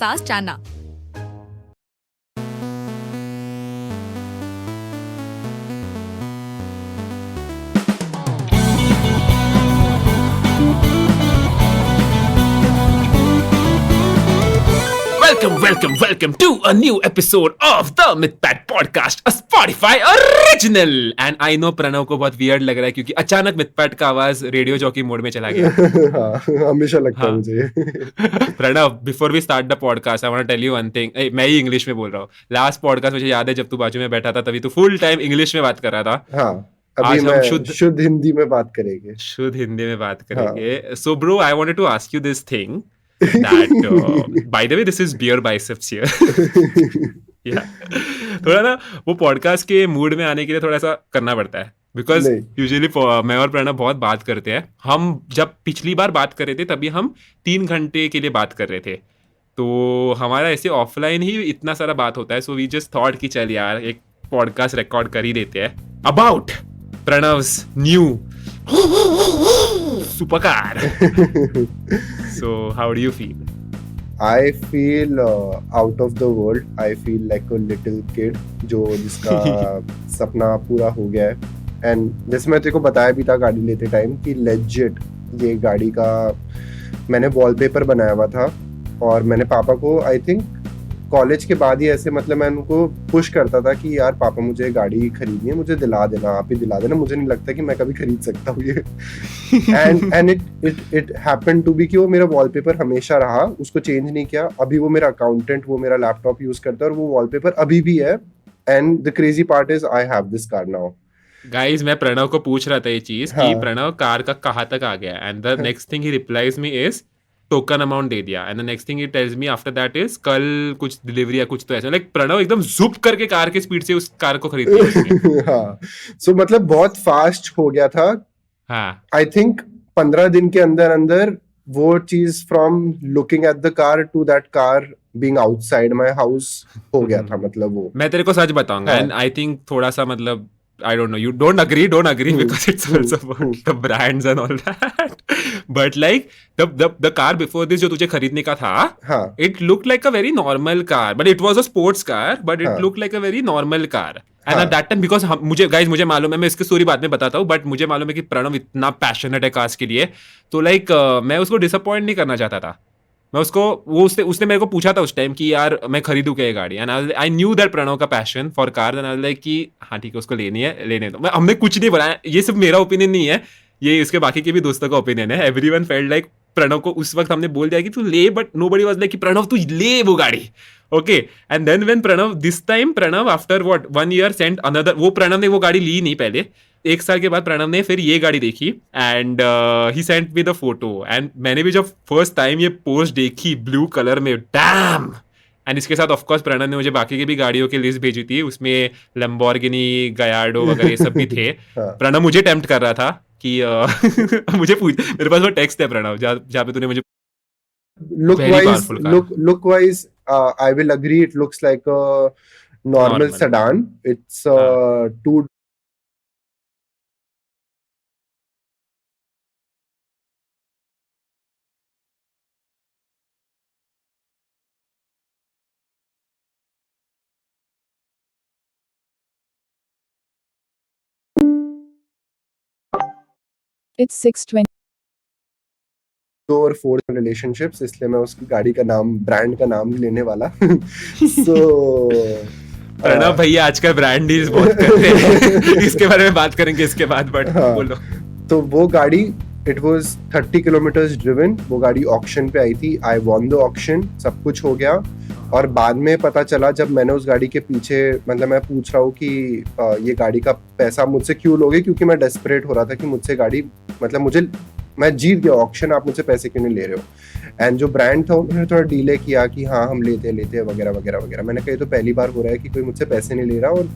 Podcast आना। Welcome to a new episode of the MythPad Podcast, a Spotify original. And I know Pranav को बहुत weird लग रहा है क्योंकि अचानक MythPad का आवाज रेडियो जॉकी मोड में चला गया। हाँ, हमेशा लगता है मुझे। Pranav, before we start the podcast, I want to tell you one thing. मैं ही इंग्लिश में बोल रहा हूँ। लास्ट पॉडकास्ट मुझे याद है जब तू बाजू में बैठा था तभी तू फुल टाइम इंग्लिश में बात कर रहा था। हाँ, अभी मैं शुद्ध हिंदी में बात करेंगे। शुद्ध हिंदी में बात करेंगे। So bro, I wanted to ask you this thing. That by the way, this is beer biceps here. Yeah. थोड़ा ना वो पॉडकास्ट के मूड में आने के लिए थोड़ा सा करना पड़ता है बिकॉज यूजुअली मैं और प्रणव बहुत बात करते हैं। हम जब पिछली बार बात कर रहे थे तभी हम 3 घंटे के लिए बात कर रहे थे, तो हमारा ऐसे ऑफलाइन ही इतना सारा बात होता है। सो वी जस्ट थॉट कि चल यार एक पॉडकास्ट रिकॉर्ड कर ही देते हैं about Pranav's new supercar. So how do you feel? I feel out of the world. I feel like a little kid जिसका सपना पूरा हो गया है। एंड जैसे मैं तेरे को बताया भी था गाड़ी लेते टाइम कि लेजिट ये गाड़ी का मैंने वॉलपेपर बनाया हुआ था और मैंने पापा को आई थिंक कॉलेज के बाद ही ऐसे मतलब मैं उनको पुश करता था कि यार पापा मुझे गाड़ी खरीदनी है, मुझे दिला देना, आप ही दिला देना, मुझे नहीं लगता कि मैं कभी खरीद सकता हूँ ये। And it happened to be कि वो मेरा वॉलपेपर हमेशा रहा, उसको चेंज नहीं किया। अभी वो मेरा अकाउंटेंट वो मेरा लैपटॉप यूज करता है और वो वॉलपेपर अभी भी है। And the crazy part is I have this car now. Guys, मैं प्रणव को पूछ रहा था ये चीज कि प्रणव कार का कहाँ तक आ गया, and the next thing he replies me is token amount दे दिया। And the next thing he tells me after that is कल कुछ डिलीवरी या कुछ तो ऐसा। लाइक प्रणव एकदम जुप करके कार की स्पीड से उस कार को खरीद लिया। हाँ, सो मतलब बहुत फास्ट हो गया था। हाँ, आई थिंक 15 दिन के अंदर अंदर वो चीज from looking at the car to that car being outside my house हो गया था। मतलब वो मैं तेरे को सच बताऊंगा एंड आई थिंक थोड़ा सा मतलब I don't know, you don't agree because it's also about the brands and all that. But like the car before this जो तुझे खरीदने का था, it looked like a very normal car, but it was a sports car, but it looked like a very normal car. And at that time because मुझे मालूम है, मैं इसकी स्टोरी बाद में बताता हूँ, but मुझे मालूम है कि प्रणव इतना पैशनेट है कार्स के लिए, तो like मैं उसको डिसअपॉइंट नहीं करना चाहता था। मैं उसको उसने मेरे को पूछा था उस टाइम कि यार मैं खरीदूं क्या ये गाड़ी, and I knew that Pranav का passion for car, and I was like कि हाँ ठीक है उसको लेनी है, लेने दो। हमने कुछ नहीं बोला, ये सिर्फ मेरा ओपिनियन नहीं है, ये इसके बाकी के भी दोस्तों का ओपिनियन है। एवरीवन फेल्ट लाइक प्रणव को उस वक्त हमने बोल दिया कि तू ले, बट नोबडी वाज लाइक कि प्रणव तू ले वो गाड़ी, okay. And then when Pranav this time Pranav after what 1 year sent another, वो प्रणव ने वो गाड़ी ली नहीं पहले, 1 साल के बाद प्रणव ने फिर ये गाड़ी देखी and he sent me the photo, and मैंने भी जब फर्स्ट टाइम ये पोस्ट देखी ब्लू कलर में, डैम। एंड इसके साथ ऑफ कोर्स प्रणव ने मुझे बाकी की भी गाड़ियों की लिस्ट भेजी थी, उसमें लैम्बोर्गिनी, गयार्डो वगैरह ये सब भी थे। प्रणव मुझे टेम्प्ट कर रहा था कि मुझे पूछ, मेरे पास वो टेक्स्ट है प्रणव जहाँ पे तूने मुझे look wise I will agree, it looks like a normal sedan. It's two It's 6:20 और 4 रिलेशनशिप्स, इसलिए मैं उसकी गाड़ी का नाम, ब्रांड का नाम नहीं लेने वाला। So प्रणव भैया आजकल ब्रांड डील्स बहुत करते हैं। इसके बारे में बात करेंगे इसके बाद, बट बोलो। तो वो गाड़ी इट वाज 30 किलोमीटर्स ड्रिवन, वो गाड़ी ऑक्शन पे आई थी। आई वॉन द ऑक्शन, सब कुछ हो गया। और बाद में पता चला जब मैंने उस गाड़ी के पीछे, मतलब मैं पूछ रहा हूँ कि ये गाड़ी का पैसा मुझसे क्यों लोगे, क्योंकि मैं डेस्परेट हो रहा था कि मुझसे गाड़ी, मतलब मैं जीत गया ऑक्शन, आप मुझसे पैसे क्यों नहीं ले रहे हो। एंड जो ब्रांड था उन्होंने थोड़ा डीले किया कि हाँ हम लेते वगैरह वगैरह वगैरह। मैंने कहा तो पहली बार हो रहा है कि कोई मुझसे पैसे नहीं ले रहा, और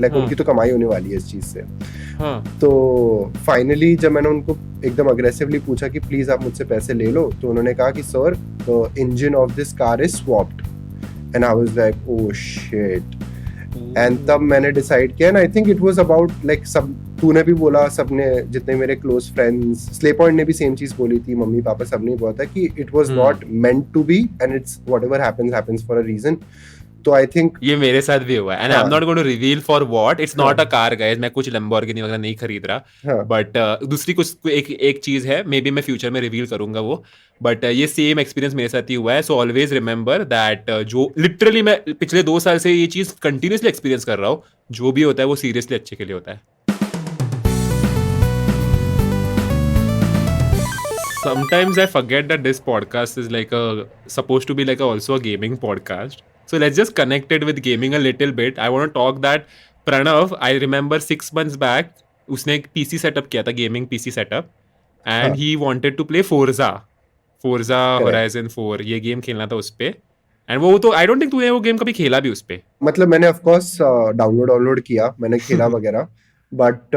लाइक उनकी तो कमाई होने वाली है इस चीज से। तो फाइनली जब मैंने उनको एकदम अग्रेसिवली पूछा कि प्लीज आप मुझसे पैसे ले लो, तो उन्होंने कहा कि sir the engine of this car is swapped. And I was like oh shit. And तब मैंने डिसाइड किया, and I think it was about like तूने भी बोला, सबने जितने मेरे क्लोज फ्रेंड्स, स्ले पॉइंट ने भी सेम चीज बोली थी, मम्मी पापा सबने बोला था कि it was not meant to be and it's whatever happens for a reason. तो आई थिंक ये मेरे साथ भी हुआ है and I am not going to reveal for what. It's not a car guys, मैं कुछ लैम्बोर्गिनी वगैरह नहीं खरीद रहा. बट दूसरी कुछ एक चीज है, मे बी मैं फ्यूचर में रिवील करूंगा वो. बट ये सेम एक्सपीरियंस मेरे साथ ही हुआ है. सो ऑलवेज रिमेंबर दैट जो लिटरली मैं पिछले 2 साल से ये चीज कंटिन्यूसली एक्सपीरियंस कर रहा हूँ, जो भी होता है वो सीरियसली अच्छे के लिए होता है. Sometimes I forget that this podcast is supposed to be also a gaming podcast. So let's just connect it with gaming a little bit. I want to talk that Pranav, I remember 6 months back, उसने एक PC setup किया था, gaming PC setup, and he wanted to play Forza Horizon 4. ये game खेलना था उस पे. And वो तो I don't think तूने वो गेम कभी खेला भी उस पे. मतलब मैंने ऑफ कोर्स डाउनलोड किया, मैंने खेला वगैरह, but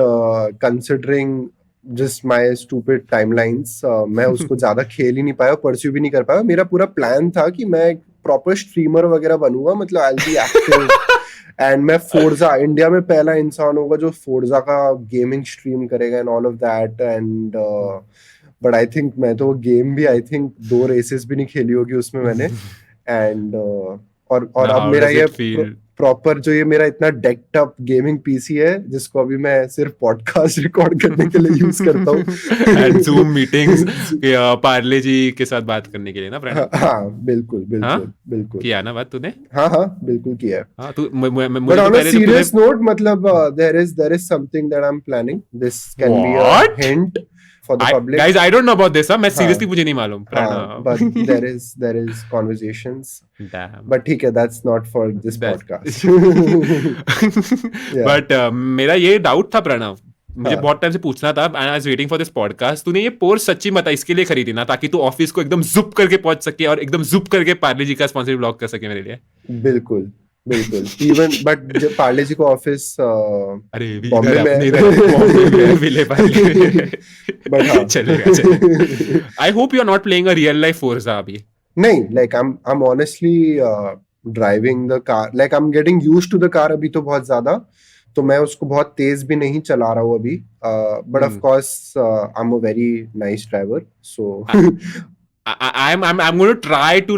considering just my stupid timelines, मैं उसको ज्यादा खेल ही नहीं पाया, परस्यू भी नहीं कर पाया. मेरा पूरा प्लान था कि मैं एक प्रॉपर स्ट्रीमर वगैरह बनूंगा, मतलब I will be active and मैं फोर्जा, इंडिया में पहला इंसान होगा जो फोर्जा का गेमिंग स्ट्रीम करेगा and all of that. And but I think मैं तो गेम भी आई थिंक 2 रेसेस भी नहीं खेली होगी उसमें मैंने. एंड और अब मेरा ये प्रॉपर जो ये मेरा इतना डेक्ड अप गेमिंग पीसी है, जिसको अभी मैं सिर्फ पॉडकास्ट रिकॉर्ड करने के लिए यूज करता हूँ एंड जूम मीटिंग्स पार्ले जी के साथ बात करने के लिए ना प्रणव. हाँ बिल्कुल बिल्कुल किया ना बात तूने. हाँ बिल्कुल किया है. हाँ तू but on a serious note, मतलब there is something that I am planning. This can be a hint for the public. Guys, I don't know about this. मैं seriously मुझे नहीं मालूम. But there is conversations. Damn. But ठीक है, that's not for this podcast. But मेरा ये doubt था प्रणव, मुझे बहुत टाइम से पूछना था. and I was waiting for this podcast. तूने ये पोर्स सच्ची बता इसके लिए खरीदी ना, ताकि तू ऑफिस को एकदम जुप करके पहुंच सके और एकदम जुप करके पार्ले जी का स्पॉन्सर ब्लॉग कर सके मेरे लिए. बिल्कुल इवन बट जब पार्ले जी को ऑफिस अरे बॉम्बे में मिले पार्ले, बट चलेगा. I hope you are not playing a real life Forza अभी. नहीं, like I am honestly driving the car, like I am getting used to the car अभी तो बहुत ज्यादा, तो मैं उसको बहुत तेज भी नहीं चला रहा हूँ अभी. But of course I am a very nice driver, so I'm going to try to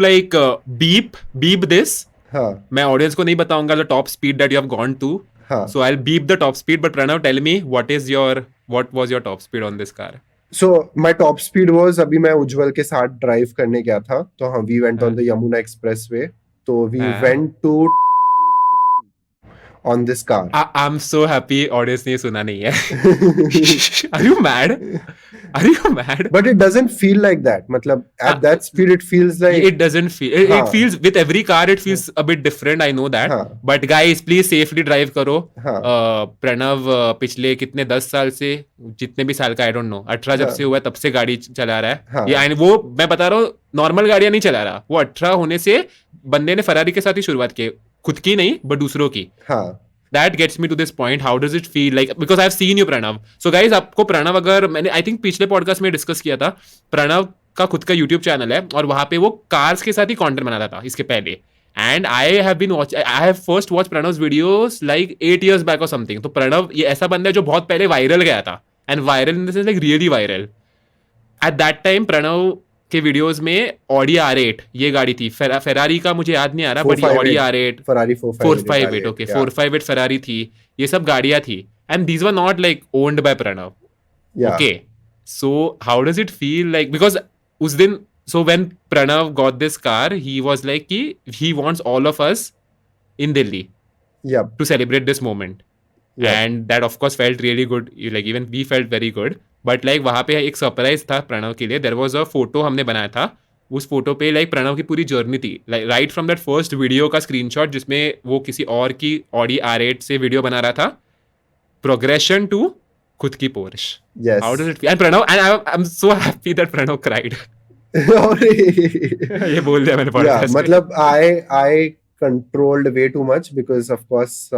beep this. हाँ. मैं ऑडियंस को नहीं बताऊंगा the top speed that you have gone to. हाँ. So I'll beep the top speed. But Pranav, tell me what was your top speed on this car? So my top speed was, अभी मैं उज्जवल के साथ drive करने गया था, तो हाँ, we went on the Yamuna Expressway, तो we went to on this car. I'm so happy audience ने सुना नहीं है. Are you mad? Are you mad? But it doesn't feel like that. मतलब at that speed it feels like it doesn't feel. It feels with every car it feels a bit different. I know that. But guys, please safely drive करो. प्रणव पिछले कितने 10 साल से, जितने भी साल का I don't know, 18 जब से हुआ तब से गाड़ी चला रहा है. ये वो मैं बता रहा हूँ, नॉर्मल गाड़ियां नहीं चला रहा. वो 18 होने से बंदे ने फरारी के साथ ही शुरुआत की, खुद की नहीं बट दूसरों की. That gets me to this point. How does it feel like? Because I've seen you, Pranav. So guys, आपको प्रणव, अगर मैंने I think पिछले पॉडकास्ट में डिस्कस किया था, प्रणव का खुद का यूट्यूब चैनल है और वहां पे वो कार्स के साथ ही कंटेंट बनाता था इसके पहले. And I have first watched Pranav's videos like 8 years back or something. तो प्रणव ये ऐसा बंदा है जो बहुत पहले वायरल गया था. And viral in the sense like really viral. At that time Pranav के वीडियोस में Audi R8 ये गाड़ी थी. फेरारी का मुझे याद नहीं आ रहा, बट ये Audi R8, Ferrari 458, okay, 458 Ferrari थी. ये सब गाड़ियां थी. And these were not like owned by Pranav. Okay. So how does it feel like? Because उस दिन, so when Pranav got this car, he was like कि he wants all of us in Delhi to celebrate this moment. And that of course felt really good. Like even we felt very good. But like वहाँ पे एक surprise था प्रणव के लिए. There was a photo हमने बनाया था. उस फोटो पे लाइक प्रणव की पूरी जर्नी थी, like right from that first video का स्क्रीनशॉट जिसमें वो किसी और की Audi R8 से वीडियो बना रहा था, प्रोग्रेशन टू खुद की Porsche. How does it feel? And Pranav, and I am so happy that Pranav cried. ये बोल दिया मैंने पॉडकास्ट में. मतलब I controlled way too much because of course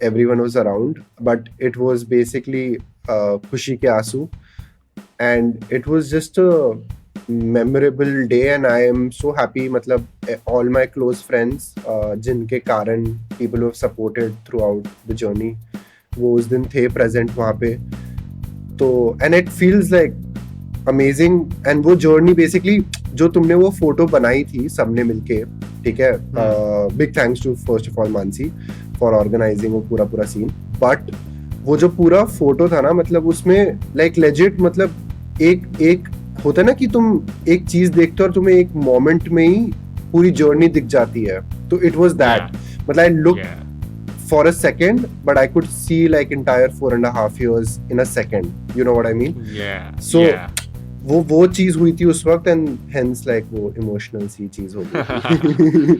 everyone was around, but it was basically खुशी के आंसू, and it was just a memorable day and I am so happy. मतलब all my close friends जिनके कारण people who have supported throughout the journey, वो उस दिन थे प्रेजेंट वहाँ पे, तो and it feels like amazing. And वो जर्नी बेसिकली जो तुमने वो फोटो बनाई थी सबने मिलके, ठीक है, big thanks to first of all Mansi for organizing वो पूरा सीन। बट वो जो पूरा फोटो था ना, मतलब उसमें लाइक लेजिट, मतलब एक होता है ना कि तुम एक चीज देखते हो और तुम्हें एक मोमेंट में ही पूरी जर्नी दिख जाती है, तो इट वाज दैट। मतलब I look for a second, but I could see like entire 4.5 years in a second. You know what I mean? Yeah. So yeah. वो चीज हुई थी उस वक्त, and hence like वो emotional सी चीज हो गई।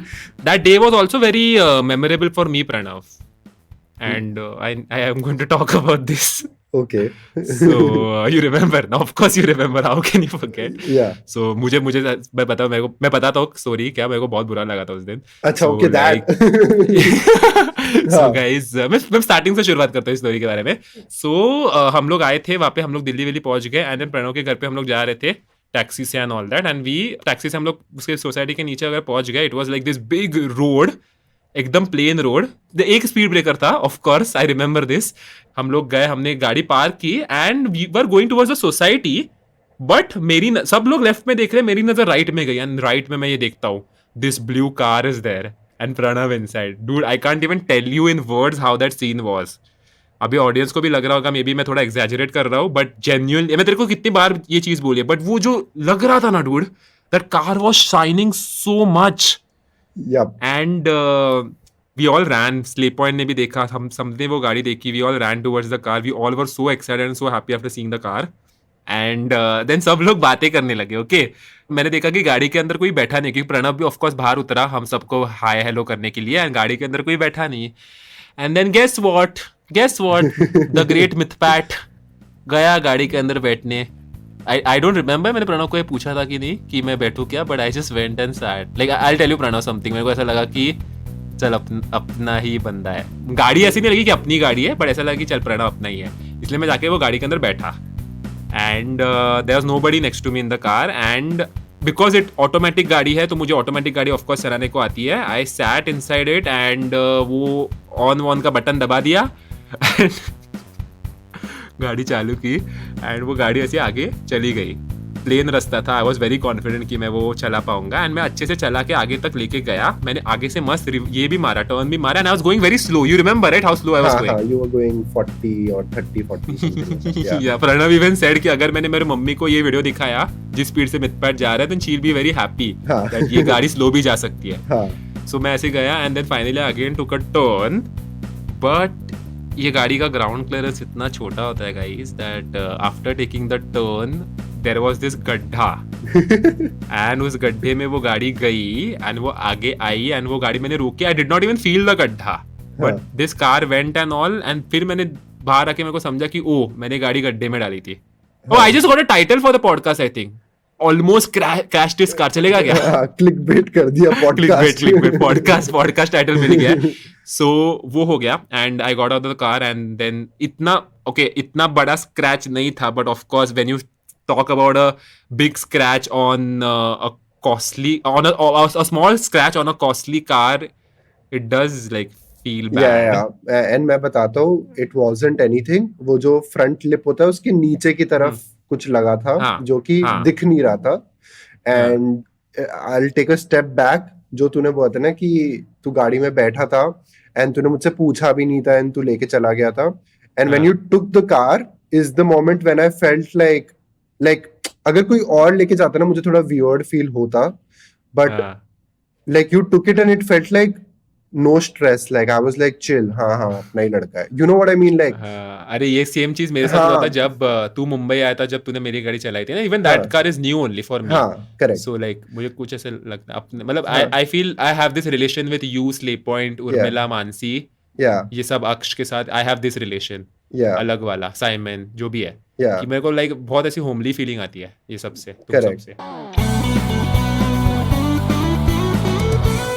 That day was also very memorable for me, Pranav. And I am going to talk about this. Okay. So you remember now? Of course you remember. How can you forget? Yeah. So मुझे मैं बताता हूँ story क्या, मेरे को बहुत बुरा लगा था उस दिन. अच्छा, So, okay, that. So guys, मैं स्टार्टिंग से शुरुआत करता हूँ इस स्टोरी के बारे में. So हम लोग आए थे वहाँ पे, हम लोग दिल्ली पहुंच गए, एंड देन प्रणव के घर पे हम लोग जा रहे थे टैक्सी से and all that, and taxi से हम लोग उसके सोसाइटी के नीचे अगर पहुंच गए, it was like this big road, एकदम प्लेन रोड, एक स्पीड ब्रेकर था, of course I remember this. हम लोग गए, हमने गाड़ी पार्क की, and we were going towards the society, but सब लोग लेफ्ट में देख रहे हैं, मेरी नजर राइट में गई, एंड राइट में मैं ये देखता हूँ, this blue car is there and Pranav inside. Dude, I can't even tell you in words how that scene was. अभी ऑडियंस को भी लग रहा होगा मे बी मैं थोड़ा एग्जैजरेट कर रहा हूँ, बट जेन्युइनली मैं तेरे को कितनी बार ये चीज बोली है, बट वो जो लग रहा था ना dude, that car was shining so much. Yep. And we all ran, स्लीप पॉइंट ने भी देखा, हम सबने वो गाड़ी देखी, we all ran towards the car, we all were so excited and so happy after seeing the car. And then सब लोग बातें करने लगे. ओके, मैंने देखा कि गाड़ी के अंदर कोई बैठा नहीं, क्योंकि प्रणव भी ऑफकोर्स बाहर उतरा हम सबको हाय हेलो करने के लिए, एंड गाड़ी के अंदर कोई बैठा नहीं. And then guess what the great मिथपैट गया गाड़ी के अंदर बैठने. I don't remember मैंने प्रणव को ये पूछा था कि नहीं कि मैं बैठूं क्या, but I just went and sat. Like I'll tell you Pranav something, मेरे को ऐसा लगा कि चल अपना ही बंदा है. गाड़ी ऐसी नहीं लगी कि अपनी गाड़ी है, बट ऐसा लगा कि चल प्रणव अपना ही है, इसलिए मैं जाके वो गाड़ी के अंदर बैठा. And there was nobody next to me in the car, and because it automatic गाड़ी है तो मुझे ऑटोमेटिक गाड़ी ऑफकोर्स चलाने को आती है. I sat inside it, and वो ऑन का बटन दबा दिया, गाड़ी चालू की, एंड वो गाड़ी ऐसे आगे चली गई. प्लेन रास्ता था, आई वॉज वेरी कॉन्फिडेंट कि मैं वो चला पाऊंगा, एंड मैं अच्छे से चला के आगे तक लेके गया. मैंने आगे से मस्त ये भी मारा, टर्न भी मारा, and I was going very slow. You remember it how slow I was going? You were going 40 or 30-40. या प्रणव इवन सेड कि अगर मैंने मेरी मम्मी को ये वीडियो दिखाया जिस स्पीड से मिथपैट जा रहा है, then she will be very happy that ये गाड़ी स्लो भी जा सकती है. सो मैं ऐसे गया, and then finally again took a turn, but ये गाड़ी का ग्राउंड क्लियरेंस इतना छोटा होता है guys that after taking the turn there was this गड्ढा, एंड उस गड्ढे में वो गाड़ी गई, एंड वो आगे आई, एंड वो गाड़ी मैंने रोकी. I did not even feel the गड्ढा, but this car went and all, and फिर मैंने बाहर आके मेरे को समझा कि ओ मैंने गाड़ी गड्ढे में डाली थी. Oh, I just got a title for the podcast, I think. Almost crashed this car. चलेगा क्या? Clickbait कर दिया podcast. Clickbait. Podcast title मिल गया. So वो हो गया, and I got out of the car, and then इतना बड़ा scratch नहीं था, but of course when you talk about a big scratch on a small scratch on a costly car, it does like feel bad. Yeah. And मैं बताता हूँ, it wasn't anything. वो जो front lip होता है उसके नीचे की तरफ कुछ लगा था, जो कि दिख नहीं रहा था. And I'll take a step back. जो तूने बोला ना कि तू गाड़ी में बैठा था and तूने मुझसे पूछा भी नहीं था and तू लेके चला गया था. And when you took the car is the moment when I felt like अगर कोई और लेके जाता ना मुझे थोड़ा weird feel होता, but like you took it and it felt like no stress, like I was like chill, हाँ अपना ही लड़का है. You know what I mean? Like अरे ये सेम चीज मेरे साथ हुआ था जब तू मुंबई आया था, जब तूने मेरी गाड़ी चलाई थी ना. Even that car is new only for me. Correct. So like मुझे कुछ ऐसे लगता है अपने, मतलब I feel I have this relation with you, sleep point, Urmila, Mansi, ये सब अक्ष के साथ आई हैव दिस रिलेशन अलग वाला, साइमन जो भी है, कि मेरे को लाइक बहुत ऐसी होमली फीलिंग आती है ये सबसे, तुम सबसे.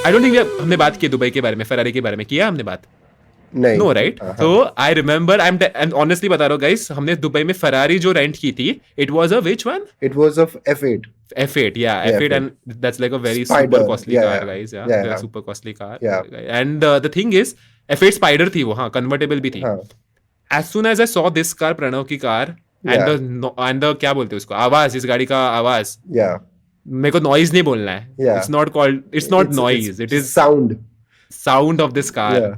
आई डोंट थिंक हमने बात की दुबई के बारे में, फरारी के बारे में किया हमने बात? नहीं. No right. तो I remember, I am honestly बता रहा हूँ गाइस, हमने दुबई में फरारी जो रेंट की थी, it was a which one? It was a F8. F8, yeah, F8, and that's like a very super costly car, guys. Yeah, super costly car. And the thing is, F8 Spider थी वो, हाँ, convertible भी थी. as soon as I saw this car, Pranav की car, Yeah. and the क्या बोलते हैं उसको, आवाज, इस गाड़ी का आवाज, Yeah. मेरे को नॉइज नहीं बोलना है. Yeah. It's not noise, it is sound. sound of this car. Yeah.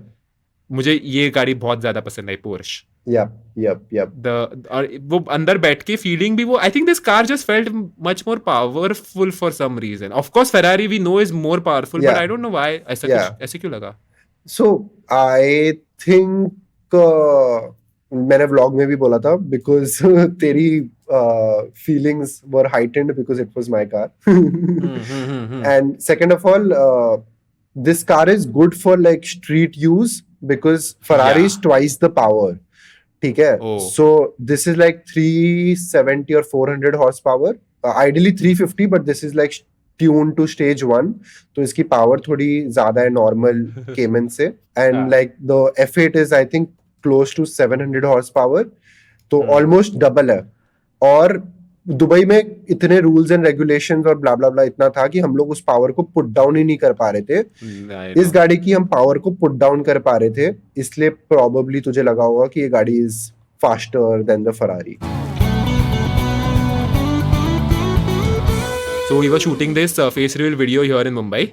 मुझे ये गाड़ी बहुत ज्यादा पसंद आई, पोर्श. Yep. और वो अंदर बैठ के फीलिंग भी वो, I think this car just felt much more powerful for some reason. Of course Ferrari we know is more powerful, but Yeah. I don't know why ऐसा Yeah. ऐसे क्यों लगा. So I think मैंने vlog में भी बोला था because तेरी feelings were heightened because it was my car. And second of all, this car is good for like street use because Ferrari is twice the power. ठीक है. Oh. So this is like 370 or 400 horsepower. Ideally 350, but this is like tuned to stage 1. तो इसकी power थोड़ी ज्यादा है normal केमन से. And like the F8 is I think close to 700 horsepower. तो ऑलमोस्ट डबल है. और दुबई में इतने रूल्स एंड रेगुलेशंस और ब्ला ब्ला ब्ला इतना था कि हम लोग उस पावर को पुट डाउन ही नहीं कर पा रहे थे. इस गाड़ी की हम पावर को पुट डाउन कर पा रहे थे, इसलिए प्रोबेबली तुझे लगा होगा कि ये गाड़ी is faster than the Ferrari. So we were shooting this face reveal video here in Mumbai.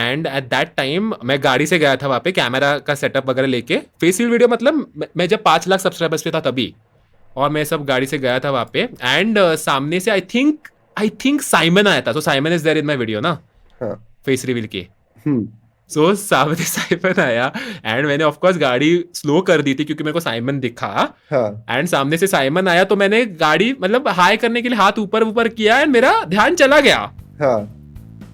And at that time मैं गाड़ी से गया था वहाँ पे कैमरा का सेटअप वगैरह लेके. फेस रिवील वीडियो मतलब मैं जब 5 लाख सब्सक्राइबर्स पे था तभी, और मैं सब गाड़ी से गया था वहाँ पे. एंड सामने से आई थिंक साइमन आया था. सो Simon is there in my video ना, फेस रिवील के. सो सामने साइमन आया एंड मैंने ऑफ कोर्स गाड़ी स्लो कर दी थी क्योंकि मेरे को साइमन दिखा. एंड सामने से साइमन आया तो मैंने गाड़ी मतलब हाई करने के लिए हाथ ऊपर ऊपर किया एंड मेरा ध्यान चला गया.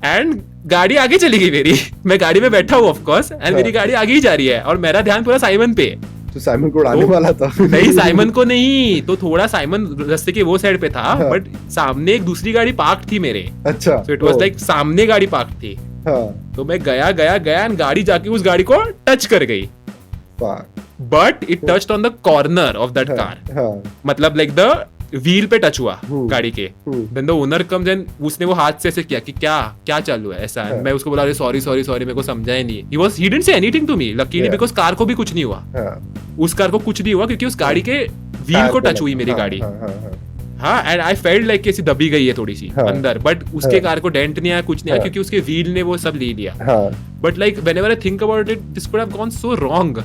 एंड गाड़ी आगे चली गई मेरी. मैं गाड़ी में बैठा हूँ ऑफ कोर्स एंड मेरी गाड़ी आगे ही जा रही है और मेरा ध्यान पूरा साइमन पे. तो साइमन को उड़ाने वाला था. नहीं, साइमन को नहीं, तो थोड़ा साइमन रास्ते के वो साइड पे था, बट सामने एक दूसरी गाड़ी पार्क थी मेरे. अच्छा. सो इट वाज लाइक सामने गाड़ी पार्क थी. तो मैं गया एंड गाड़ी जाके उस गाड़ी को टच कर गई. But it touched on the corner of that car. मतलब लाइक द व्हील पे टच हुआ गाड़ी के. Then the owner comes and उसने वो हाथ से ऐसे किया कि क्या चालू है ऐसा. मैं उसको बोला, अरे सॉरी मेरे को समझा ही नहीं. He didn't say anything to me luckily because car को भी कुछ नहीं हुआ. उस कार को कुछ नहीं हुआ क्योंकि उस गाड़ी के व्हील को टच हुई मेरी गाड़ी. हाँ, एंड आई फेल्ट लाइक ऐसी दबी गई है थोड़ी सी अंदर, बट उसके कार को डेंट नहीं आया, कुछ नहीं आया क्योंकि उसके व्हील ने वो सब ले लिया. But like whenever I think about it, this could have gone so wrong.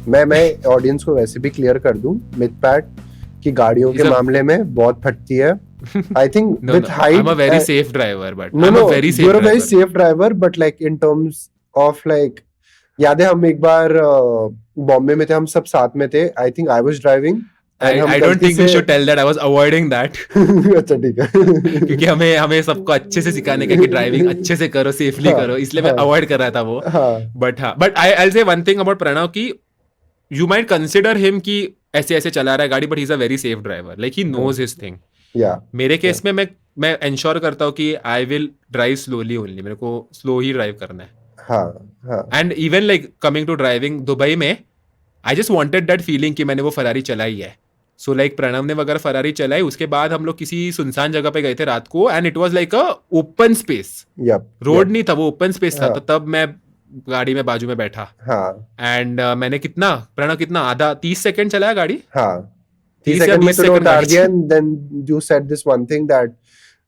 मैं ऑडियंस को वैसे भी क्लियर कर दूं, मिथ पैट कि गाड़ियों के मामले में बहुत फटती है. I think with height, I'm a very safe driver, but you're a very safe driver, but like in terms of like, याद है हम एक बार बॉम्बे में थे, हम सब साथ में थे. I think I was driving. I don't think you should tell that. I was avoiding that. अच्छा ठीक है. क्योंकि हमें सबको अच्छे से सिखाने का कि ड्राइविंग अच्छे से करो, सेफली करो, इसलिए मैं अवॉइड कर रहा था वो. बट I'll say one thing about Pranav कि you might consider him कि ऐसे चला रहा है गाड़ी, but he is a very safe driver. Like he knows his thing. मेरे केस में मैं एंश्योर करता हूँ कि I will drive slowly only. मेरे को स्लो ही ड्राइव करना है. And even like coming to driving Dubai में, I just wanted that feeling कि मैंने वो फरारी चलाई है. सो लाइक प्रणव ने वगैरह फरारी चलाई. उसके बाद हम लोग किसी सुनसान जगह पे गए थे रात को and it was like a open space. Road नहीं था, वो ओपन स्पेस था. तो तब मैं गाड़ी में बाजू में बैठा. एंड मैंने प्रणव आधा 30 सेकंड चलाया गाड़ी. 30 सेकंड में तो उतार दिया. And then you said this one thing that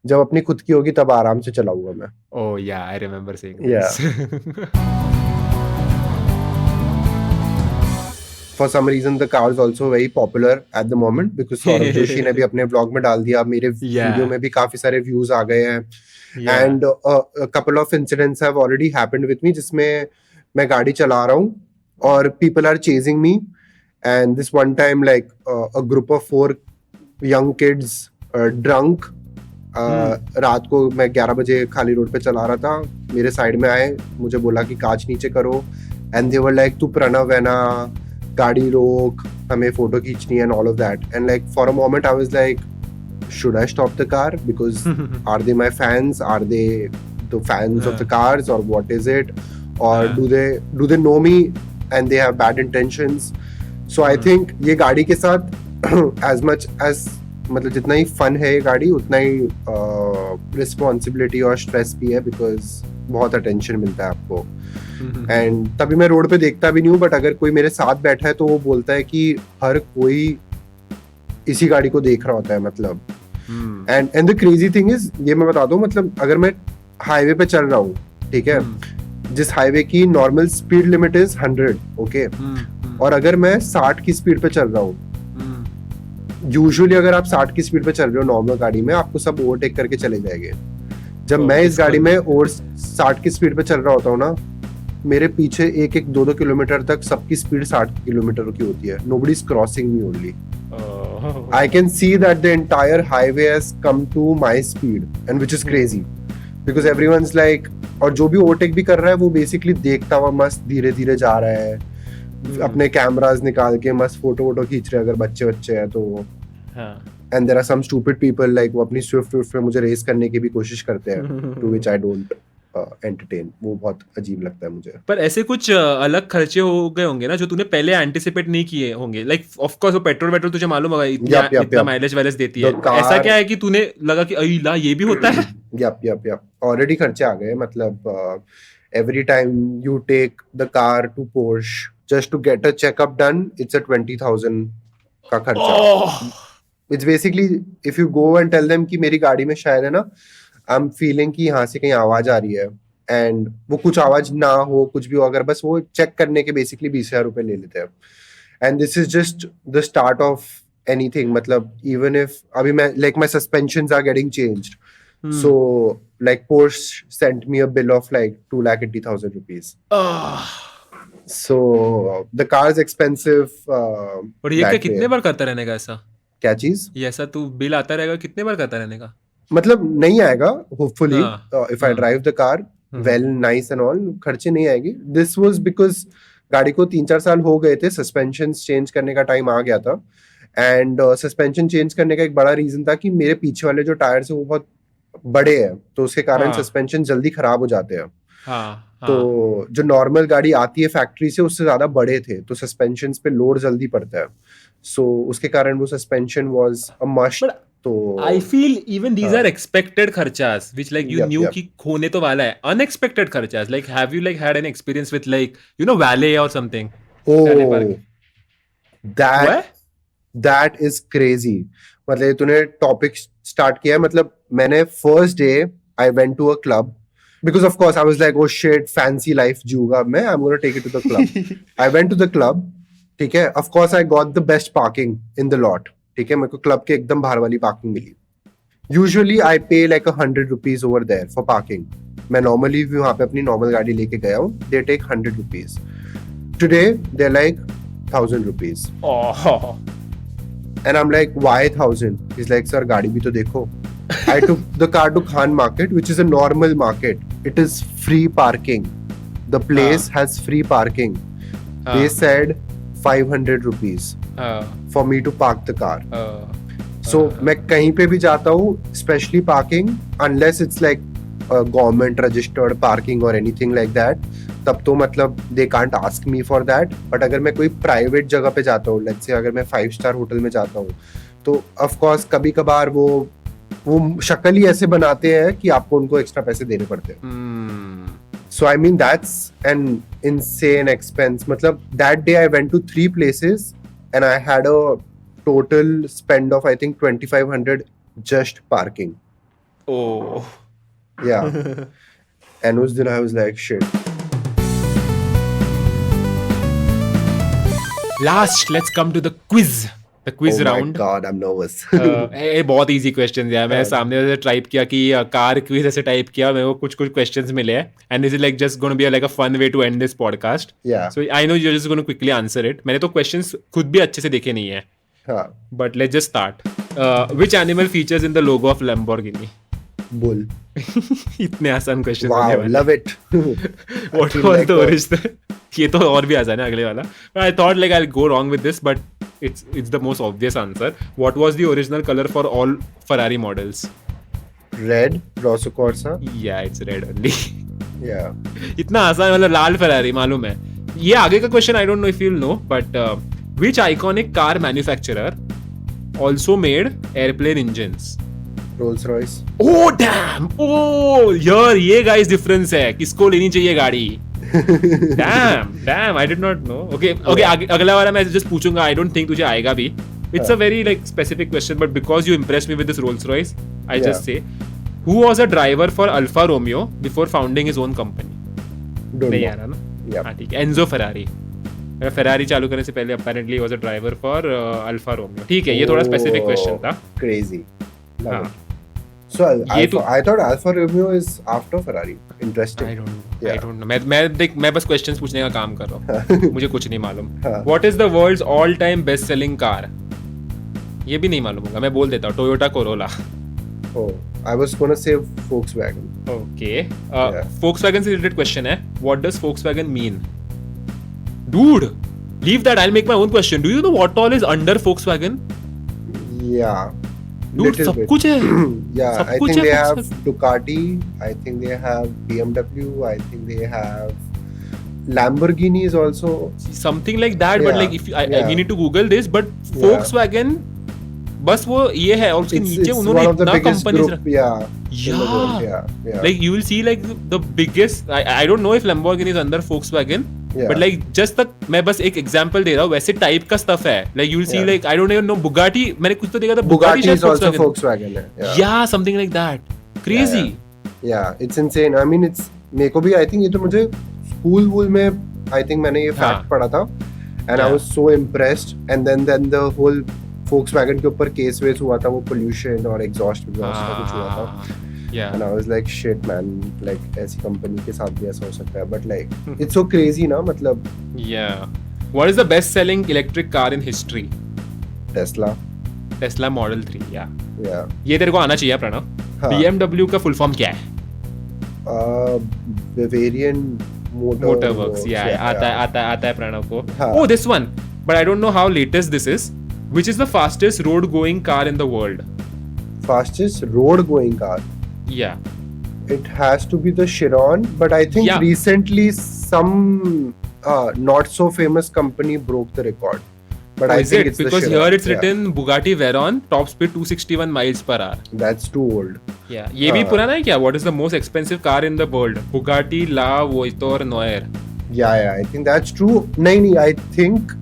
जब अपनी खुद की होगी तब आराम से चलाऊंगा मैं. ओह या, I remember saying this. For some reason the car is also very popular at the moment because Saurabh Joshi ने भी अपने ब्लॉग में डाल दिया. मेरे वीडियो में भी काफी सारे व्यूज आ गए हैं. And a couple of incidents have already happened with me जिसमें मैं गाड़ी चला रहा हूँ और people are chasing me. And this one time like a group of 4 young kids drunk रात को मैं 11 बजे खाली रोड पे चला रहा था, मेरे साइड में आए, मुझे बोला कि कांच नीचे करो. And they were like, तू प्रणव है ना, गाड़ी रोक, हमें फोटो खींचनी है and all of that. And like for a moment I was like, should I stop the car because are they my fans, are they the fans of the cars, or what is it, or do they know me and they have bad intentions. So I think ये गाड़ी के साथ as much as मतलब जितना ही fun है ये गाड़ी, उतना ही रिस्पॉन्सिबिलिटी और स्ट्रेस भी है because बहुत अटेंशन मिलता है आपको। एंड तभी मैं रोड पे देखता भी नहीं हूँ, बट अगर कोई मेरे साथ बैठा है तो वो बोलता है कि हर कोई इसी गाड़ी को देख रहा होता है मतलब। And the crazy thing is, ये मैं बता दूं, मतलब अगर मैं हाईवे पे चल रहा हूँ, ठीक है, जिस हाईवे की normal speed limit is 100, okay, और अगर मैं 60 की स्पीड पे चल रहा हूँ, यूजुअली अगर आप 60 की स्पीड पे चल रहे हो नॉर्मल गाड़ी में, आपको सब ओवरटेक करके चले जाएंगे। जब मैं इस गाड़ी में और 60 की स्पीड पे चल रहा होता हूँ ना, मेरे पीछे 1-2 किलोमीटर तक सबकी स्पीड 60 किलोमीटर की होती है। Nobody is crossing me only. I can see that the entire highway has come to my speed, and which is crazy because everyone's like, और जो भी ओवरटेक भी कर रहा है वो बेसिकली देखता हुआ मस्त धीरे धीरे जा रहा है, अपने कैमरास निकाल के मस्त फोटो वोटो खींच रहे हैं अगर बच्चे हैं तो। And there are some stupid people like वो अपनी स्विफ्ट पे मुझे रेस करने की भी कोशिश करते हैं, to which I don't entertain. वो बहुत अजीब लगता है मुझे। पर ऐसे कुछ अलग खर्चे हो गए होंगे ना जो तूने पहले एंटिसिपेट नहीं किए होंगे, लाइक ऑफ कोर्स वो पेट्रोल तुझे मालूम होगा इतना माइलेज वाइलेज देती है, ऐसा क्या है कि तूने लगा कि अई ला ये भी होता है? यप ऑलरेडी खर्चे आ गए। मतलब every time you take the car to Porsche just to get a checkup done, it's a 20,000 का खर्चा। It's basically if you go and tell them कि मेरी गाड़ी में शायद है ना, I'm feeling कि यहाँ से कहीं आवाज आ रही है, एंड वो कुछ आवाज ना हो, कुछ भी हो, अगर बस वो चेक करने के बेसिकली 20,000 रुपए ले लेते हैं। And this is just the start of anything. मतलब इवन इफ अभी मैं like my suspensions are getting changed, so like Porsche sent me a bill of like 280,000 rupees. So the car is expensive. और ये क्या कितने बार करता रहने का ऐसा? क्या चीज? ये ऐसा तू बिल आता रहेगा कितने बार करता रहने का? मतलब नहीं आएगा hopefully, if I drive the car well nice and all, खर्चे नहीं आएगी। दिस वाज बिकॉज गाड़ी को 3-4 साल हो गए थे, सस्पेंशन चेंज करने का टाइम आ गया था। एंड सस्पेंशन चेंज करने का एक बड़ा रीजन था कि मेरे पीछे वाले जो टायर्स है वो बहुत बड़े हैं, तो उसके कारण सस्पेंशन जल्दी खराब हो जाते हैं। तो जो नॉर्मल गाड़ी आती है फैक्ट्री से उससे ज्यादा बड़े थे, तो सस्पेंशन पे लोड जल्दी पड़ता है, सो उसके कारण वो सस्पेंशन वाज अ मस्ट। तो I feel even these are expected खर्चास which like you knew कि होने तो वाला है, unexpected खर्चास। Like have you like had an experience with like you know valet or something? Oh, that is crazy। मतलब तूने topic start किया है। मतलब मैंने first day I went to a club because of course I was like, oh shit, fancy life जीऊंगा मैं, I'm going to take it to the club। I went to the club, ठीक है, of course I got the best parking in the lot, ठीक है, मेरे को club के एकदम बाहर वाली पार्किंग मिली। Usually I pay like 100 rupees over there for parking। मैं normally भी वहाँ पे अपनी normal गाड़ी लेके गया हूँ, they take 100 rupees। Today they're like 1,000 rupees। And I'm like, why 1,000? He's like, sir, गाड़ी भी तो देखो। I took the car to Khan Market, which is a normal market. It is free parking. The place has free parking. They said 500 rupees for me to park the car. So मैं कहीं पे भी जाता हूँ, especially parking, unless it's like government registered parking or anything like that, तब तो मतलब they can't ask me for that। But अगर मैं कोई private जगह पे जाता हूँ, let's say अगर मैं 5-star होटल में जाता हूँ, तो of course कभी कभार वो शक्ल ही ऐसे बनाते हैं कि आपको उनको एक्स्ट्रा पैसे देने पड़ते हैं। So I mean that's an insane expense। मतलब that day I went to 3 places and I had a total spend of I think 2,500 just parking। Oh yeah। and उस दिन I was like shit। Last, let's come to the quiz। The quiz round। Oh my God, I'm nervous। बहुत easy questions यार। मैं सामने से type किया कि car quiz ऐसे टाइप किया, मेरे को कुछ questions मिले हैं, and this is like just going to be like a fun way to end this podcast। Yeah। So I know you're just going to quickly answer it। मैंने तो questions खुद भी अच्छे से देखे नहीं है। हाँ। But let's just start। Which animal features in the logo of Lamborghini? Bull। इतने आसान questions wow, होने वाले। love it। What was the original? ये तो और भी आसान है अगले वाला। But I thought like I'll go wrong with this, but it's the most obvious answer। What was the original color for all Ferrari models? Red, Rosso Corsa। Yeah, it's red only। Yeah। इतना आसान, मतलब लाल Ferrari मालूम है। ये आगे का question I don't know if you'll know, but which iconic car manufacturer also made airplane engines? Rolls Royce. Oh damn! Oh, यार ये guys difference है. किसको लेनी चाहिए गाड़ी? Damn! I did not know. Okay. अगला वाला मैं just पूछूंगा. I don't think तुझे आएगा भी. It's a very like specific question, but because you impressed me with this Rolls Royce, I just say, who was a driver for Alfa Romeo before founding his own company? नहीं आ रहा ना? हाँ ठीक है. Enzo Ferrari. Ferrari चालू करने से पहले apparently he was a driver for Alfa Romeo. ठीक है, ये थोड़ा specific question था. Crazy. हाँ. So I thought Alfa Romeo is after Ferrari. Interesting. I don't know. मैं बस questions पूछने का काम कर रहा हूँ. मुझे कुछ नहीं मालूम. What is the world's all-time best-selling car? ये भी नहीं मालूम होगा. मैं बोल देता हूँ. Toyota Corolla. Oh, I was gonna say Volkswagen. Okay. Volkswagen से related question है. What does Volkswagen mean? Dude, leave that. I'll make my own question. Do you know what all is under Volkswagen? Yeah. Dude, सब कुछ है. Yeah, सब I कुछ think है they have Volkswagen. Ducati. I think they have BMW. I think they have Lamborghini is also. Something like that. But Yeah, like if yeah. we need to Google this. But Yeah. Volkswagen, बस वो ये है और उसके नीचे It's उन्होंने one of the इतना biggest companies group. Yeah. in the world. Yeah. like you will see like the biggest I don't know if Lamborghini is under Volkswagen Yeah. but like just तक मैं बस एक example दे रहा हूँ वैसे type का stuff है like you will see Yeah. like I don't even know Bugatti मैंने कुछ तो देखा था Bugatti शायद is also Volkswagen. yeah something like that crazy Yeah, it's insane. I mean, it's मेरे को भी I think ये तो मुझे स्कूल वूल में I think मैंने ये हाँ. फैक्ट पढ़ा था and I Yeah. was so impressed and then the whole Volkswagen के ऊपर केस वेस हुआ था वो pollution और exhaust का कुछ हुआ था yeah and I was like shit man like ऐसी कंपनी के साथ भी ऐसा हो सकता है but like it's so crazy ना मतलब yeah what is the best selling electric car in history Tesla. Model 3 yeah Yeah. ये तेरे को आना चाहिए प्रणव हाँ. BMW का फुल फॉर्म क्या है Bavarian Motor Works yeah आता है प्रणव को हाँ. oh this one but I don't know how latest this is which is the fastest road going car in the world Fastest road going car. yeah It has to be the Chiron, but I think Yeah. recently some not so famous company broke the record. But I is think it it's because the Chiron. here it's Yeah. written Bugatti Veyron top speed 261 miles per hour That's too old. yeah ये भी पुराना है क्या what is the most expensive car in the world Bugatti La Voitor Noir Yeah, I think that's true. नहीं, I think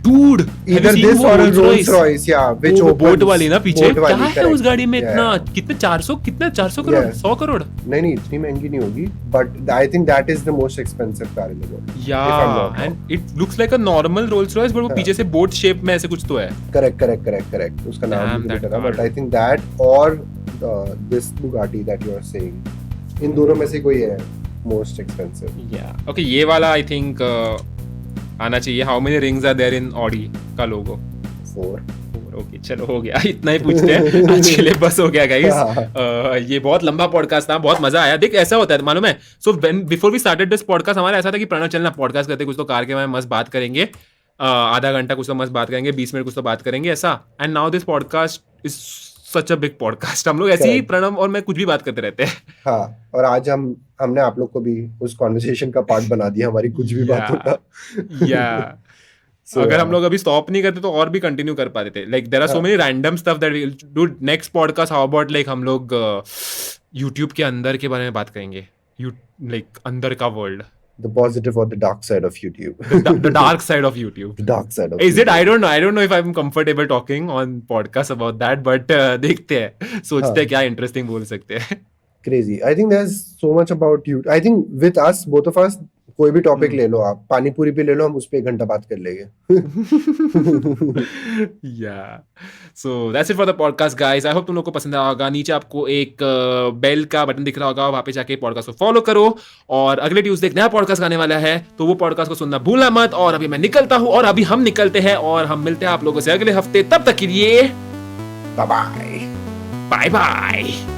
dude either this or a Rolls Royce. Yeah, which वो opens. Boat वाली ना पीछे Boat वाली, क्या है correct. उस गाड़ी में Yeah. इतना कितने 400 करोड़ Yeah. 100 करोड़ नहीं, इतनी महंगी नहीं होगी. But I think that is the most expensive car in the world. If I'm yeah not wrong. and it looks like a normal Rolls Royce but वो हाँ. पीछे से बोट शेप में ऐसे कुछ तो है Correct. उसका नाम Damn, भी that नहीं पता. But car. I think that or this Bugatti that you are saying. इन दोनों में से कोई है most expensive. yeah okay ये वाला I think आना चाहिए how many rings are there in Audi का लोगो 4. ओके चलो हो गया इतना ही पूछते हैं आज के लिए बस हो गया गाइस ये बहुत लंबा पॉडकास्ट था बहुत मजा आया देख ऐसा होता है मालूम है so before we started this podcast हमारा ऐसा था कि प्रणव चलना पॉडकास्ट करते कुछ तो कार के बारे में मस्त बात करेंगे आधा घंटा कुछ तो मस्त बात करेंगे 20 मिनट कुछ तो बात करेंगे ऐसा and now this podcast is such a big podcast हम लोग ऐसे ही प्रणव और मैं कुछ भी बात करते रहते हैं हाँ और आज हमने आप लोग को भी उस कॉन्वर्सेशन का पार्ट बना दिया हमारी कुछ भी बातों का या अगर हम लोग अभी स्टॉप नहीं करते तो और भी कंटिन्यू कर पाते थे like there are so many random stuff that we do next podcast how about like हम लोग यूट्यूब के अंदर के बारे में बात करेंगे लाइक अंदर का world the positive or the dark side of YouTube. the dark side of YouTube. The dark side of Is YouTube. it? I don't know if I'm comfortable talking on podcast about that, but देखते हैं सोचते हैं क्या interesting बोल सकते हैं Crazy. I think there's so much about you. I think with us, both of us, कोई भी टॉपिक ले लो आप पानी पूरी भी ले लो हम उस पे 1 घंटा बात कर लेंगे yeah so that's it for the podcast guys I hope तुम लोग को पसंद आया होगा नीचे आपको एक बेल का बटन दिख रहा होगा वहां पे जाके पॉडकास्ट को फॉलो करो और अगले ट्यूसडे एक नया पॉडकास्ट आने वाला है तो वो पॉडकास्ट को सुनना भूलना मत और अभी मैं निकलता हूँ और अभी हम निकलते हैं और हम मिलते हैं आप लोगों से अगले हफ्ते तब तक के लिए बाय बाय बाय बाय